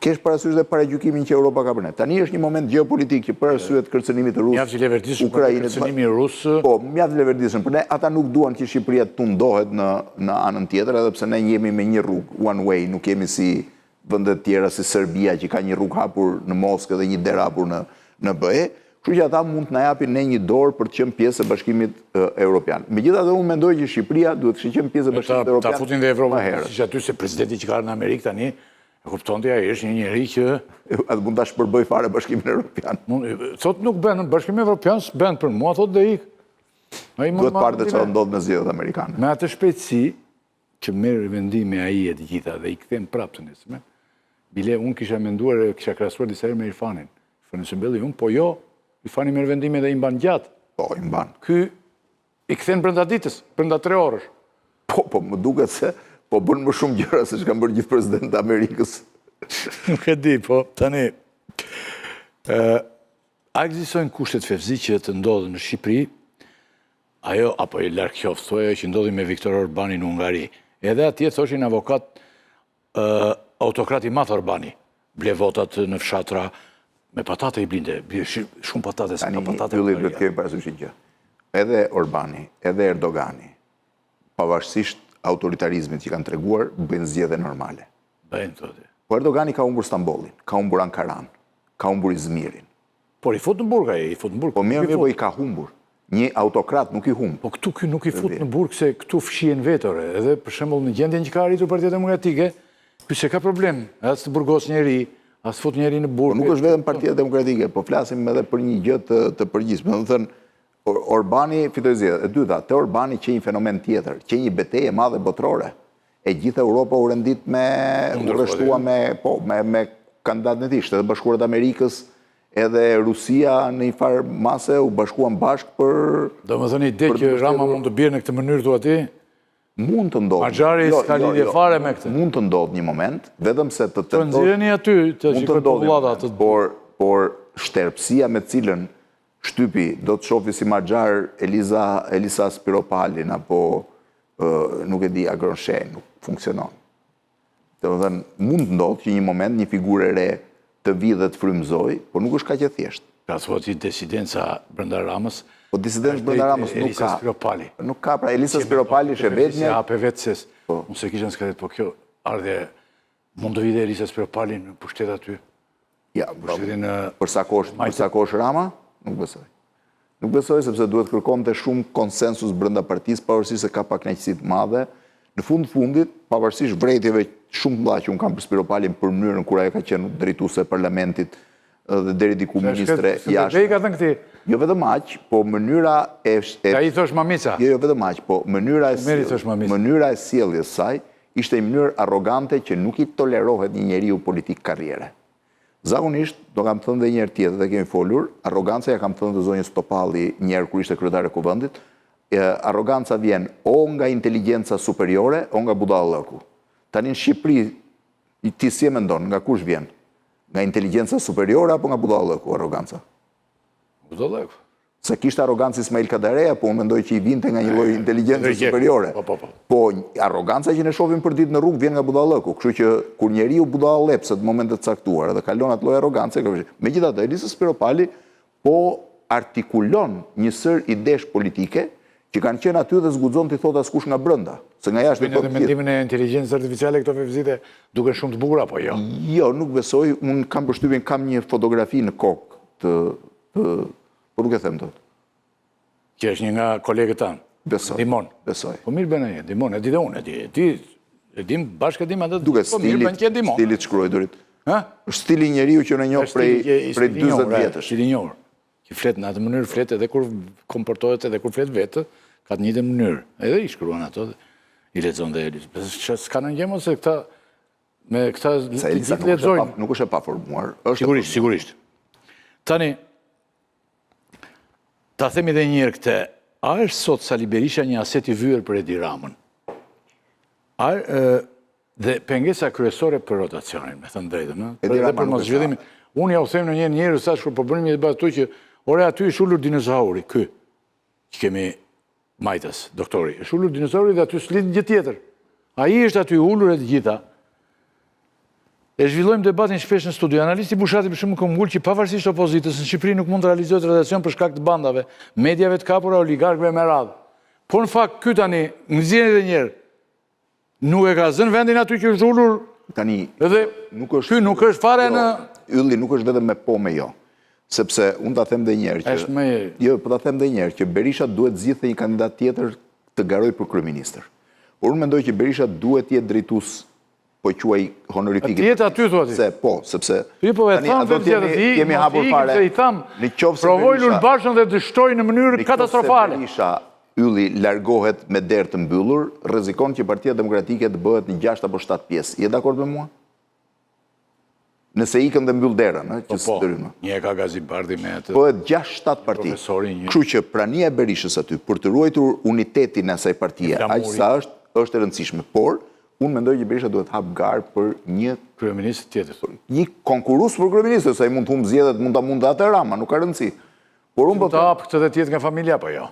Kesh parasysh dhe paragjykimin që Europa ka bërë. Tani është një moment geopolitik që për arsye të kërcënimit të Rusë, Mjaft i leverdishëm për kërcënimi rus. Po, mjaft i leverdishëm, por ne ata nuk duan që Shqipëria të tundohet në anën tjetër, edhe pse ne jemi me një rrugë one way, nuk jemi si vendet tjera si Serbia që ka një rrugë hapur në Moskë dhe një derë hapur në BE. Kështu që ata mund të na japin ne një dorë për të qenë pjesë e Bashkimit Evropian. Megjithatë unë mendoj që Shqipëria duhet të qenë pjesë e Bashkimit Evropian. Ta futin dhe Evropën, siç aty se presidenti që ka në Amerikë tani, e kuptonte ai është një njerëz që atë mund ta shpërbëj fare Bashkimin Evropian. Thot nuk bën në Bashkimin Evropian, s'bën për mua, thot do ik. Duhet parë të çfarë ndodh me zgjedhjet amerikane. Me atë shpejtësi që merr vendime ai e të gjitha dhe i kthen prapë të nesme. Bile unë kisha menduar, kisha krahasuar disa herë me Irfanin. Irfanin Sembelli unë, po jo, Irfani merr vendime dhe i mban gjatë. Po, i mban. Ky i kthen brenda ditës, brenda 3 orësh. Po më duket se po bën më shumë gjëra se ç'kan bërë gjithë presidentët e Amerikës. Nuk e di, po tani a ekzistojnë kushtet fevzi të ndodhin në Shqipëri? Ajo apo i larg qoftë thoya që ndodhi me Viktor Orbanin në Hungari. Edhe atje thoshin avokat autokrati madh Orbani. Ble votat në fshatra me patate i blinde, shumë patate se ka patate. Tani do të kemi parasysh gjë. Edhe Orbani, edhe Erdogani, pavarësisht autoritarizmit që kanë treguar, bëjnë zgjedhje normale. Bëjnë thotë. Po Erdogani ka humbur Stambollin, ka humbur Ankaran, ka humbur Izmirin. Por i fut në burg ai, i fut në burg. Po mirë, po i ka humbur. Një autokrat nuk i humb. Po këtu ky nuk i fut në burg se këtu fshihen vetore. Edhe për shembull në gjendjen që ka arritur Partia Demokratike, ky se ka problem. As të burgos njeri, as fut njeri në burg. Po nuk është vetëm Partia Demokratike, po flasim edhe për një gjë të përgjithshme. Do të thënë Orbani fitoi zgjedhjet. E dyta, te Orbani që një fenomen tjetër, që një betejë e madhe botërore. E gjithë Europa u rendit u rreshtua me kandidatën e tij, Shtetet Bashkuara të Amerikës, edhe Rusia në një farë mase u bashkuan bashkë për... Do më thënë ide që Rama mund të bjerë në këtë mënyrë thua ti? Mund të ndodhë. Maxhari s'ka lidhje fare me këtë. Mund të ndodhë një moment, vetëm se të tentosh. Po nxjerrni aty të shikoj popullata. Por shterpësia me cilën shtypi do të shofi si Maxhar Elisa Spiropalin apo nuk e di Agronshen, nuk funksionon. Domethënë mund të ndodhë që një moment një figurë e re të vi dhe të frymëzoj, por nuk është kaq e thjeshtë. Ka thua ti disidenca brenda Ramës? Po disidenca brenda Ramës nuk ka. Elisa Spiropali. Nuk ka, pra Elisa Spiropali është e vetmja. Se hape vetë ses. Unë se kisha s'ka po kjo ardhe mund të vide Elisa Spiropali në pushtet aty. Ja, për sa kohë Rama, nuk besoj. Nuk besoj sepse duhet kërkonte shumë konsensus brenda partisë, pavarësisht se ka pak kënaqësi të madhe. Në fundit, pavarësisht vërejtjeve shumë të mëdha që unë kam për Spiropalin për mënyrën kur ajo ka qenë drejtuese e parlamentit dhe deri diku ministre jashtë. Jo vetëm aq, po mënyra e ai thosh Mamica. Jo vetëm aq, po mënyra e sjelljes saj ishte një mënyrë arrogante që nuk i tolerohet një njeriu politik karriere. Zakonisht, do kam thënë dhe një herë tjetër dhe kemi folur, arroganca ja kam thënë të zonjës Topalli një herë kur ishte kryetare e Kuvendit. Arroganca vjen o nga inteligjenca superiore, o nga budallëku. Tani në Shqipëri ti si e mendon, nga kush vjen? Nga inteligjenca superiore apo nga budallëku arroganca? Budallëku. Se kishte arrogancë Ismail Kadareja, po unë mendoj që i vinte nga një lloj inteligjencë superiore. Po arroganca që ne shohim për ditë në rrugë vjen nga budallëku, kështu që kur njeriu budallepset në momente të caktuara dhe kalon atë lloj arrogancë, megjithatë Elisa Spiropali po artikulon një sër idesh politike që kanë qenë aty dhe zguxon të thotë askush nga brenda, se nga jashtë thotë. Në mendimin e inteligjencës artificiale këto fevzite duken shumë të bukura apo jo? Jo, nuk besoj, unë kam përshtypjen kam një fotografi në kokë po nuk e them dot. Që është një nga kolegët tanë. Besoj. Dimon. Besoj. Po mirë bën ai, Dimon, e di dhe unë, e di bashkë e dim atë. Duket stilit shkruajturit. Ha? Është stili njeriu që ne njoh prej 40 vjetësh. Stili i njohur. Që flet në atë mënyrë, flet edhe kur komportohet edhe kur flet vetë, ka të njëjtën mënyrë. Edhe i shkruan ato, i lexon dhe s'ka në gjë se këta me këta lexojnë. Nuk është e paformuar. Sigurisht. Tani ta themi edhe një herë këtë, a është sot Sali Berisha një aset i vyer për Edi Ramën? Dhe pengesa kryesore për rotacionin, me thënë drejtën, Edi dhe Rama për nuk mos e zhvillimin. Unë ja u them në njerëz sa kur po bënim një debat këtu që ore aty është ulur dinozauri, ky. Që kemi majtës, doktori. Është ulur dinozauri dhe aty s'lidh gjë tjetër. Ai është aty ulur e të gjitha. E zhvillojmë debatin shpesh në studio. Analisti Bushati për shembull ka që pavarësisht opozitës në Shqipëri nuk mund të realizohet rotacion për shkak të bandave, mediave të kapura, oligarkëve me radhë. Por në fakt ky tani, nxjerrni edhe një herë, nuk e ka zënë vendin aty që është ulur. Tani, Edhe ky nuk është fare në Ylli nuk është vetëm me po me jo. Sepse unë ta them dhe njerë që... Është më Jo, po ta them dhe njerë që Berisha duhet zgjidhte një kandidat tjetër të garoj për kryeministër. Por unë mendoj që Berisha duhet jetë drejtues, po quaj honorifikit. Tjetë aty thua ti. Se po, sepse Ti po e tham vetë tjetër, kemi hapur fare. Se i tham, provoj Lulbashën dhe dështoj në mënyrë katastrofale. Berisha Ylli largohet me derë të mbyllur, rrezikon që Partia Demokratike të bëhet në 6 apo 7 pjesë. Je dakord me mua? Nëse ikën dhe mbyll derën, që së dërymë. Një e ka Gazibardi me atë. Bëhet 6-7 parti. Kështu që prania e Berishës aty për të ruajtur unitetin e asaj partie, aq sa është e rëndësishme. Por unë mendoj që Berisha duhet hap garë për një kryeminist tjetër. Një konkurrues për kryeministër, sa i mund të humbë zgjedhjet, mund ta atë Rama, nuk ka rëndësi. Por unë ta hap këtë tjetër nga familja apo jo?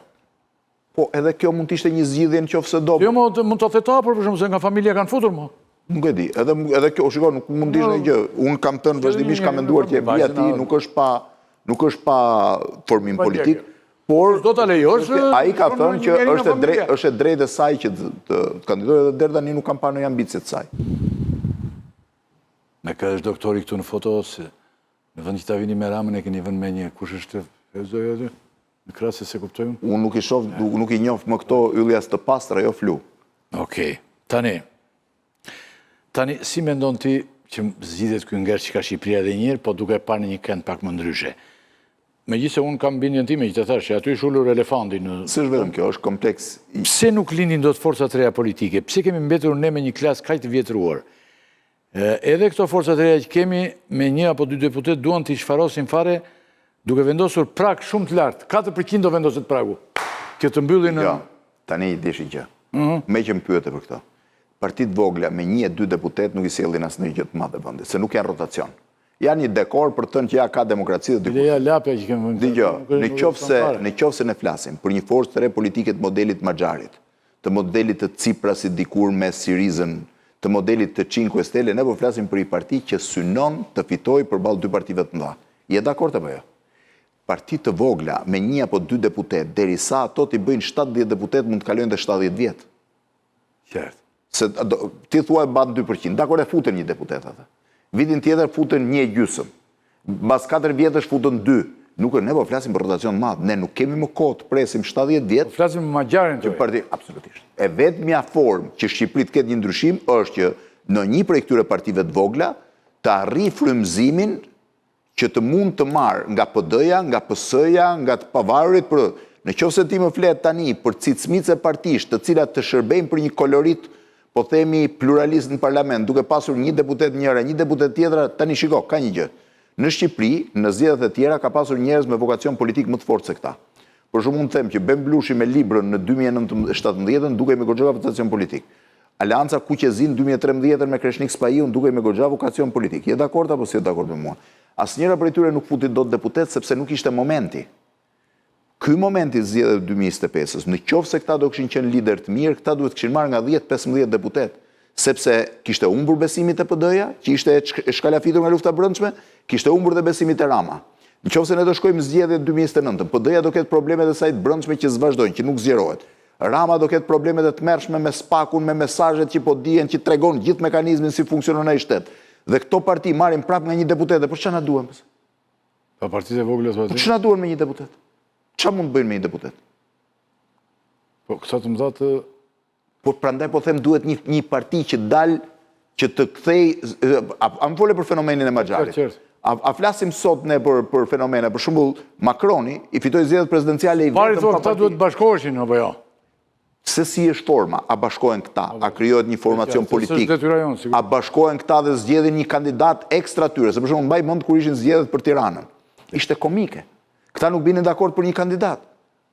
Po, edhe kjo mund të ishte një zgjidhje nëse do. Jo, mund të thëtë hapur, për shembull, se nga familja kanë futur më. Nuk e di. Edhe kjo, shiko, nuk mund të ishte një gjë. Unë kam thënë vazhdimisht, kam menduar që e vija ti nuk është pa formim politik. Por do ta lejosh. Ai ka thënë që është e drejtë e saj që të kandidojë edhe deri tani nuk kam parë ndonjë ambicie të saj. Me ka është doktori këtu në foto, se në vend që ta vini me Ramën e keni vënë me një kush është Fezoj aty? Në krasë se kuptojmë? Unë nuk i njoh më këto ylli as të pastra, jo flu. Okej. Tani, si mendon ti që zgjidhet ky ngjerë që ka Shqipëria edhe njërë, po duke parë në një kënd pak më ndryshe? Megjithëse unë kam bindjen time që të thash që aty është ulur elefanti në... S'është vetëm kjo, është kompleks. Pse nuk lindin dot forcat reja politike? Pse kemi mbetur ne me një klasë kaq të vjetruar? Edhe këto forcat reja që kemi me 1 apo 2 deputet duan të shfarosin fare duke vendosur prag shumë të lartë. 4% do vendoset pragu. Kjo të mbyllin në... Jo, tani i dish gjë. Me që më pyete për këto. Partit vogla me 1-2 deputet nuk i sjellin asnjë gjë të madhe vendit, se nuk janë rotacion. Janë një dekor për të thënë që ja ka demokraci dhe Ideja lapja që kemi... Dgjoj, në qoftë ne flasim për një forcë të re politike të modelit Maxharit, të modelit të Tsiprasit dikur me Sirizën, të modelit të 5 Stelle, ne po flasim për një parti që synon të fitojë përballë 2 partive të mëdha. Je dakord apo jo? Parti të vogla me 1 apo 2 deputet, derisa ato t'i bëjnë 70 deputet mund të kalojnë dhe 70 vjet. Qartë. Se ti thua e ban 2%, dakor e futen një deputet atë. Vitin tjetër futen 1/2. Mbas 4 vjetësh futen 2. Nuk ne po flasim për rotacion madh. Ne nuk kemi më kohë të presim 70 vjet. Po flasim me Maxharin që parti absolutisht. E vetmja formë që Shqipëri të ketë një ndryshim është që në një prej këtyre partive të vogla të arrijë frymëzimin që të mund të marrë nga PD-ja, nga PS-ja, nga të pavarurit për... Në qoftë se ti më flet tani për cicmice partish, të cilat të shërbejnë për një kolorit, po themi pluralist në parlament, duke pasur një deputet njëra, një deputet tjetra, tani shiko, ka një gjë. Në Shqipëri, në zgjedhjet e tjera, ka pasur njerëz me vokacion politik më të fortë se këta. Për shumë mund të them që Ben Blushi me librën në 2017 duke me goxha vokacion politik. Alianca Kuqezin 2013 me Kreshnik Spahiun duke me goxha vokacion politik. Je dakord apo si je dakord me mua? Asnjëra prej tyre nuk futi dot deputet sepse nuk ishte momenti. Ky momenti zgjedhjeve 2025-s, në qoftë se këta do kishin qenë lider të mirë, këta duhet kishin marrë nga 10-15 deputet, sepse kishte humbur besimit e PD-ja, që ishte shkalafitur nga lufta brendshme, kishte humbur dhe besimit e Rama. Në qoftë se ne do shkojmë zgjedhjet 2029, PD-ja do ketë problemet e saj të brendshme që s'vazhdojnë, që nuk zgjerohet. Rama do ketë problemet e tmerrshme me spakun, me mesazhet që po dihen, që tregon gjithë mekanizmin si funksionon ai shtet. Dhe këto parti marrin prapë nga një deputet, por çfarë na duhen? Pa partitë e vogla Po çfarë na duhen me një deputet? Çfarë mund të bëjnë me një deputet? Po kësa të mëdha të... Po prandaj po them duhet një parti që dalë, që të kthej... A më fole për fenomenin e Maxharit? A flasim sot ne për fenomene? Për shembull, Macroni i fitoi zgjedhjet presidenciale i vetëm... Pari thua këta duhet bashkoheshin apo jo? Se si është forma? A bashkohen këta? A krijohet një formacion politik? A bashkohen këta dhe zgjedhin një kandidat ekstra tyre? Se për shembull, mbaj mend kur ishin zgjedhjet për Tiranën. Ishte komike. Këta nuk binin dakord për një kandidat.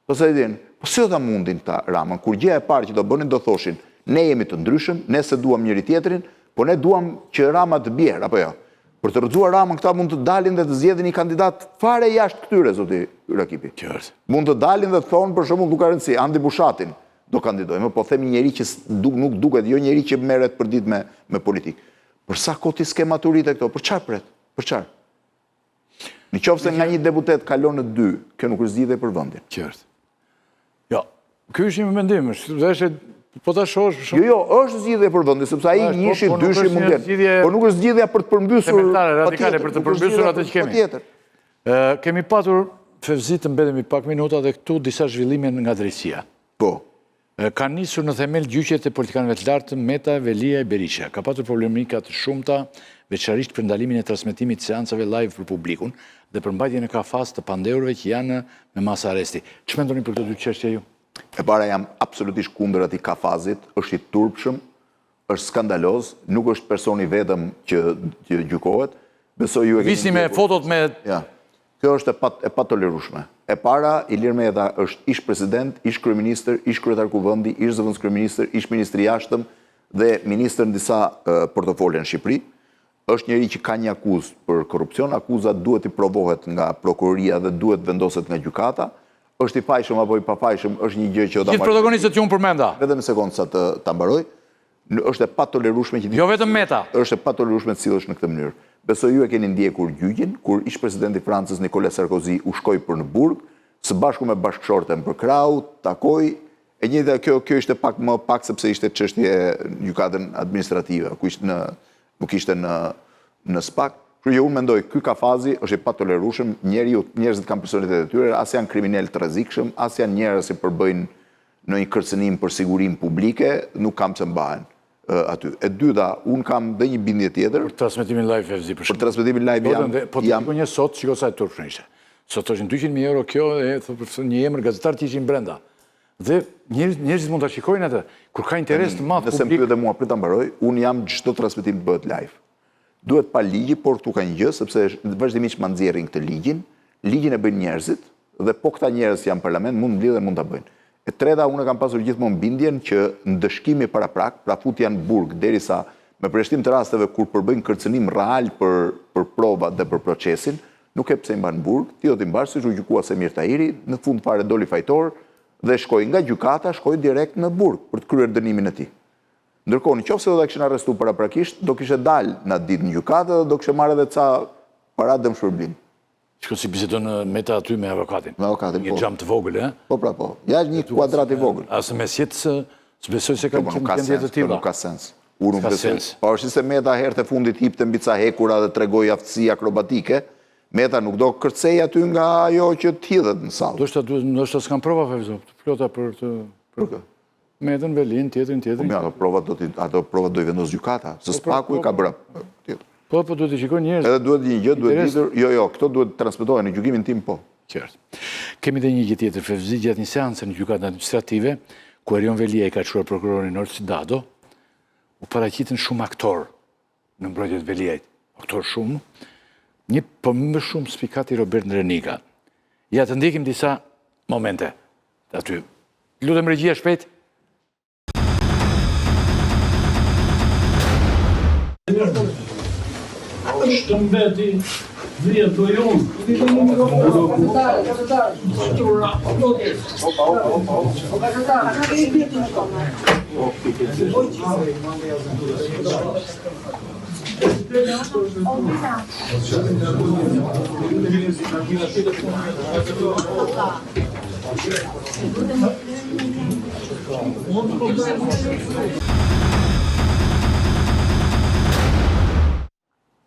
Po sa i din, po si do ta mundin këta Ramën? Kur gjëja e parë që do bënin do thoshin, ne jemi të ndryshëm, ne se duam njëri tjetrin, Po ne duam që Rama të bjerë, apo jo? Për të rrëzuar Ramën, këta mund të dalin dhe të zgjedhin një kandidat fare jashtë këtyre, zoti Rakipi. Mund të dalin dhe të thonë, për shembull, nuk ka rëndësi, Andi Bushatin do kandidojmë, po themi njeri që nuk duket, jo njeri që merret për ditë me politikë. Për sa kohë ti s'ke maturite këto? Për çfarë pret? Për çfarë? Në qoftë se nga një deputet kalon në 2, kjo nuk është zgjidhje për vendin. Qartë. Jo, ky është një mendim, është po ta shohësh. Jo, është zgjidhje për vendin, sepse ai njëshi, dyshi mund të jetë. Po nuk është zgjidhja për të përmbysur radikale për të përmbysur atë që kemi. Kemi patur Fevzi, të mbetemi pak minuta dhe këtu disa zhvillime nga drejtësia. Po. Ka nisur në themel gjyqjet e politikanëve të lartë Meta, Velia e Berisha. Ka patur polemika të shumta, veçanërisht për ndalimin e transmetimit të seancave live për publikun dhe për mbajtjen e kafas të pandeurëve që janë me masa arresti. Ç'më mendoni për këto dy çështje ju? E para jam absolutisht kundër atij kafazit, është i turpshëm, është skandaloz, nuk është personi vetëm që gjykohet. Besoj ju e keni. Visni me fotot me. Ja. Kjo është e patolerueshme. E para, Ilir Meta është ish president, ish kryeministër, ish kryetar kuvendi, ish zëvendës kryeministër, ish ministri i jashtëm dhe ministër në disa portofole në Shqipëri. Është njeri që ka një akuzë për korrupsion, akuza duhet i provohet nga prokuroria dhe duhet vendoset nga gjykata. Është i fajshëm apo i pafajshëm, është një gjë që Gjithë protagonistët që unë përmenda. Vetëm një sekondë sa ta mbaroj. Është e patolerueshme që jo vetëm Meta. Është e patolerueshme të sillesh në këtë mënyrë. Besoj ju e keni ndjekur gjyqin, kur ish presidenti i Francës Nicolas Sarkozy u shkoi për në Burg, së bashku me bashkëshorten për krau, takoi, e njëjta kjo ishte pak më pak sepse ishte çështje gjykatën administrative, ku ishte nuk ishte në SPAK. Kështu që unë mendoj ky kafazi është i patolerueshëm, njerëzit kanë personalitetet e tyre, as janë kriminal të rrezikshëm, as janë njerëz që përbëjnë në një kërcënim për sigurinë publike, nuk kam pse mbahen aty. E dyta, unë kam dhe një bindje tjetër. Për transmetimin live Fevzi për shkak. Për transmetimin live Po të një sot, shiko sa e turpshme ishte. Sot është 200.000 euro kjo dhe një emër gazetar që ishin brenda. Dhe njerëzit mund ta shikojnë atë. Kur ka interes të madh publik. Nëse më pyet mua për ta mbaroj, unë jam çdo transmetim bëhet live. Duhet pa ligji, por këtu ka një gjë, sepse vazhdimisht ma nxjerrin këtë ligjin. Ligjin e bëjnë njerëzit dhe po këta njerëz që janë në parlament mund mbledhen, mund ta bëjnë. E treta, unë kam pasur gjithmonë bindjen që ndëshkimi paraprak, pra futja në burg, derisa me përjashtim të rasteve kur përbëjnë kërcënim real për provat dhe për procesin, nuk e pse i mban në burg, ti do t'i mbash siç u gjykua Semir Tahiri, në fund fare doli fajtor dhe shkoi nga gjykata, shkoi direkt në burg për të kryer dënimin e tij. Ndërkohë, nëse do ta kishin arrestuar paraprakisht, do kishte dalë në atë ditë në gjykatë dhe do kishte marrë edhe ca para dëmshpërblim. Shko si bisedon Meta aty me avokatin. Me avokatin, po. Një xham të vogël, e? Po, pra, po. Ja një kuadrat i vogël. Asë me sjetë s'besoj se ka qenë të tilla. Nuk ka sens. Unë besoj. Po është se Meta herë të fundit hipte mbi ca hekura dhe tregoi aftësi akrobatike. Meta nuk do kërcej aty nga ajo që të hidhet në sallë. Ndoshta s'kan prova Fevzo, të plota për të Metën, Velin, tjetrin. Ato provat do i vendos gjykata, se SPAK-u i ka bërë tjetër. Po duhet të shikojnë njerëz. Edhe duhet një gjë, duhet ditur, jo, këto duhet transmetohen në gjykimin tim, po. Qartë. Kemi dhe një gjë tjetër Fevzi gjatë një seance në gjykatën administrative, ku Erion Velia i ka çuar prokurorin Orsi Dado, u paraqitën shumë aktor në mbrojtjet Veliajt. Aktor shumë. Një po më shumë spikati Robert Ndrenika. Ja të ndjekim disa momente aty. Lutem regjia shpejt. Është mbeti vjeto jonë.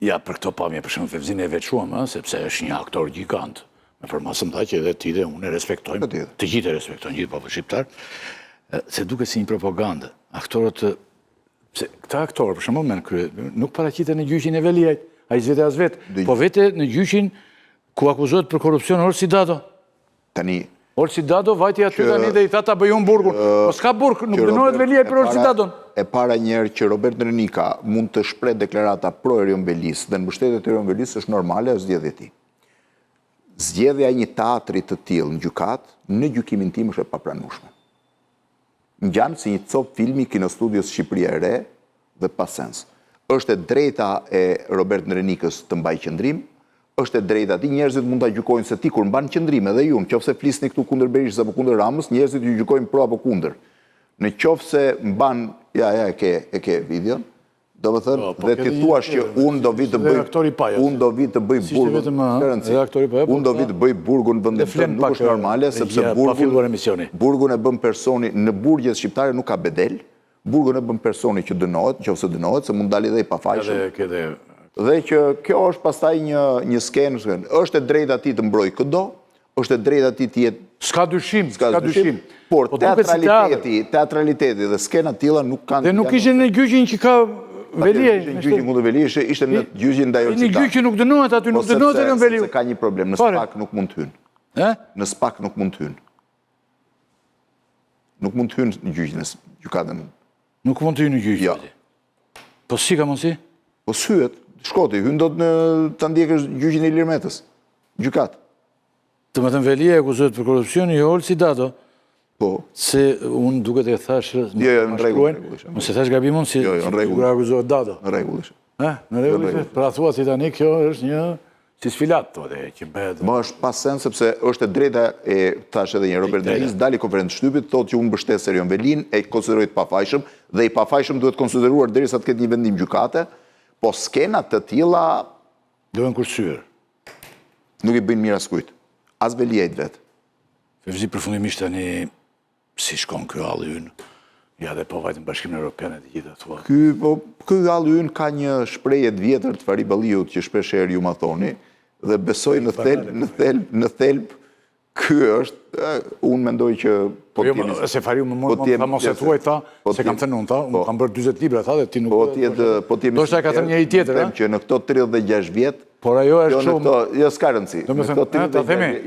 Ja, për këto pamje për shumë Fevzin e veçuam, sepse është një aktor gjikant. Me përmasëm tha që edhe ti dhe unë e respektojmë, të gjithë e respektojnë, gjithë populli shqiptar, se duke si një propagandë. Aktorët, këta aktorë, për shumë nuk paraqiten në gjyqin e Veliajt, a i zvete as vetë, po vete në gjyqin ku akuzohet për korrupsion Orsi Dado. Orsi Dado vajti aty tani dhe i tha ta bëjun burgun. Po s'ka burg, nuk dënohet Veliaj për Orsi Dadon. E para njerë që Robert Ndrenika mund të shpreh deklarata pro Erion Velis dhe në mbështetjet e Erion Velis është normale, është zgjedhja e tij. Zgjedhja e një teatri të tillë në gjykat, në gjykimin tim është e papranueshme. Ngjan si një cop filmi Kinostudios Shqipëria e Re dhe pa sens. është e drejta e Robert Nrenikës të mbaj qëndrim, është e drejta ti, njerëzit mund ta gjykojnë se ti kur mban qëndrim edhe ju, nëse flisni këtu kundër Berishës apo kundër Ramës, njerëzit ju gjykojnë pro apo kundër. Nëse mban, e ke videon, do më thënë, dhe ti thuash që unë do vi të bëj burgun vëndet tënd, nuk është normale, sepse burgun e bën personi, në burgjet shqiptare nuk ka bedel, burgun e bën personi që dënohet, nëse dënohet, se mund dali dhe i pafajshëm. Dhe që kjo është pastaj një skenë, është e drejta ti të mbroj këdo, është e drejta ti të jetë... Ska dyshim. Por teatraliteti dhe skenat tilla nuk kanë... Dhe nuk ishin në gjyqin që ka Velie. Në gjyqin kundër Velies, ishte në gjyqin ndaj Olcita. Në gjyqin nuk dënohet aty, nuk dënohet e në Veliu. Sepse ka një problem, në SPAK nuk mund të hynë. Në SPAK nuk mund të hynë. Nuk mund të hynë në gjyqin e gjykatën. Nuk mund të hynë në gjyqin? Ja. Po si ka mundsi? Po syet, shkoti, hynë do të ndjekësh gjyqin e Ilir Metës. Gjykat. Të më thënë Velia e akuzohet për korrupsion, jo Olcita do. Po. Se unë duket e thash... Jo, në rregull. Mëse thash gabimun si kur akuzohet Dado. Në rregull. Në rregull. Pra thua si tani kjo është një si sfilat, që bëhet. Më është pas sen, sepse është e drejta e thash edhe një Robert Nrenikës, dali konferencë shtypit, thotë që unë mbështes Erion Velin, e konsideroj të pafajshëm, dhe i pafajshëm duhet konsideruar derisa të ketë një vendim gjykate, po skenat të tilla duhen kursyer. Nuk i bëjnë mirë askujt. As Veliajt vetë. Fevzi përfundimisht tani si shkon ky halli ynë, ja dhe po vajtë në Bashkimin Evropian e të gjitha thua. Ky halli ynë ka një shprehje të vjetër të Fari Balliut që shpeshherë ju ma thoni, dhe besoj në thelb ky është, unë mendoj që se Fariu më mos e thuaj tha, se kam thënë unë tha, unë kam bërë 40 libra tha dhe ti nuk... Do shta ka thënë njëri tjetër, ha? Që në këto 36 vjetë, por ajo është shumë... Jo, s'ka rëndësi. Ta themi,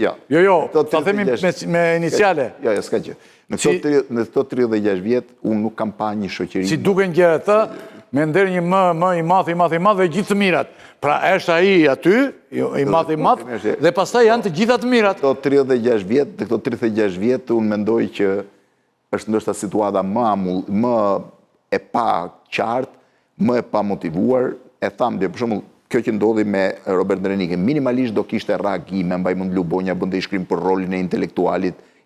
ta themi me iniciale. Jo, s'ka që. Në këto 36 vjetë, unë nuk kam pa një shoqëri... Si duken gjërat ta, me ndër një më i madh dhe gjithë të mirat. Pra është ai aty, i madh, dhe pastaj janë të gjitha të mirat. Këto 36 vjetë, dhe këto 36 vjetë, unë mendoj që është ndoshta situata më e pa qartë, më e pa motivuar, e thamë dhe për shembull kjo që ndodhi me Robert Nrenikën, minimalisht do kishte reagime, mbaj mund Lubonja bënte i shkrim për rolin e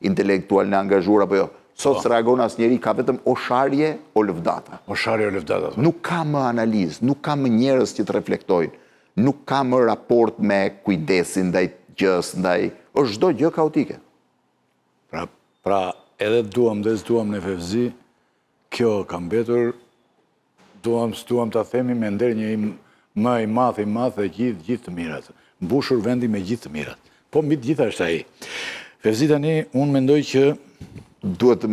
intelektual në angazhuar apo jo. Sot s'reagon asnjëri, ka vetëm osharje o lëvdata. Osharje o lëvdata. Nuk ka më analizë, nuk ka më njerëz që të reflektojnë, nuk ka më raport me kujdesin ndaj gjës, është çdo gjë kaotike. Pra edhe duam dhe s'duam në Fevzi, kjo ka mbetur, duam ta themi me nder një më i madh dhe gjithë të mirat. Mbushur vendi me gjithë të mirat. Po mbi të gjitha është ai. Fevzi tani, unë mendoj që duhet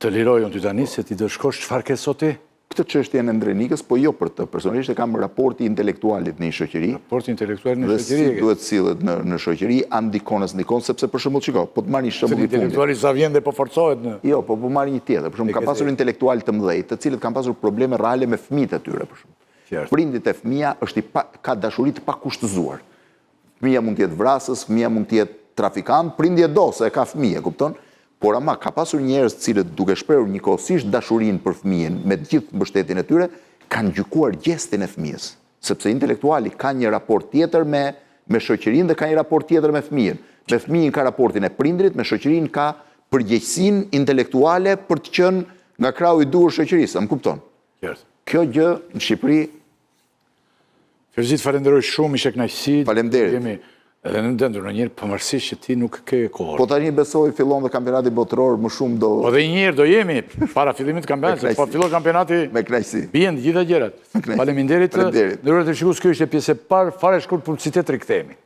të liroj unë ty tani, se ti do shkosh çfarë ke sot ti? Këtë çështjen e Nrenikës, po jo për të. Personalisht e kam raporti intelektualit në një shoqëri. Raporti intelektualit në shoqëri. Dhe si duhet sillet në shoqëri, ndikon, sepse për shembull çiko, po të marr një shembull i fundit. Intelektuali sa vjen dhe po forcohet në. Jo, po marr një tjetër. Për shembull, ka pasur intelektual të mëdhenj, të cilët kanë pasur probleme reale me fëmijët e tyre, për shembull. Prindit e fëmia ka dashuri të pakushtëzuar. Fëmia mund të jetë vrasës, fëmia mund të jetë trafikant, prindi e do se e ka fëmijë, kupton? Por ama ka pasur njerëz të cilët duke shprehur njëkohësisht dashurinë për fëmijën me të gjithë mbështetjen e tyre, kanë gjykuar gjestin e fëmijës, sepse intelektuali ka një raport tjetër me shoqërinë dhe ka një raport tjetër me fëmijën. Me fëmijën ka raportin e prindrit, me shoqërinë ka përgjegjësinë intelektuale për të qenë nga krahu i duhur shoqërisë, më kupton? Kjo gjë në Shqipëri. Fevzi, të falenderoj shumë, ishe kënaqësi. Faleminderit. Edhe në ndendur në njërë pëmërsisht që ti nuk ke kohër. Po tani besoj fillon dhe kampionati botëror më shumë do... Po dhe njërë do jemi, para fillimit kampionati, se po fillon kampionati... Me knajsi. Bien të gjitha gjerat. Faleminderit. Ndërër të shikues, kjo ishte pjesë e parë, fare shkurt publicitet rikthehemi.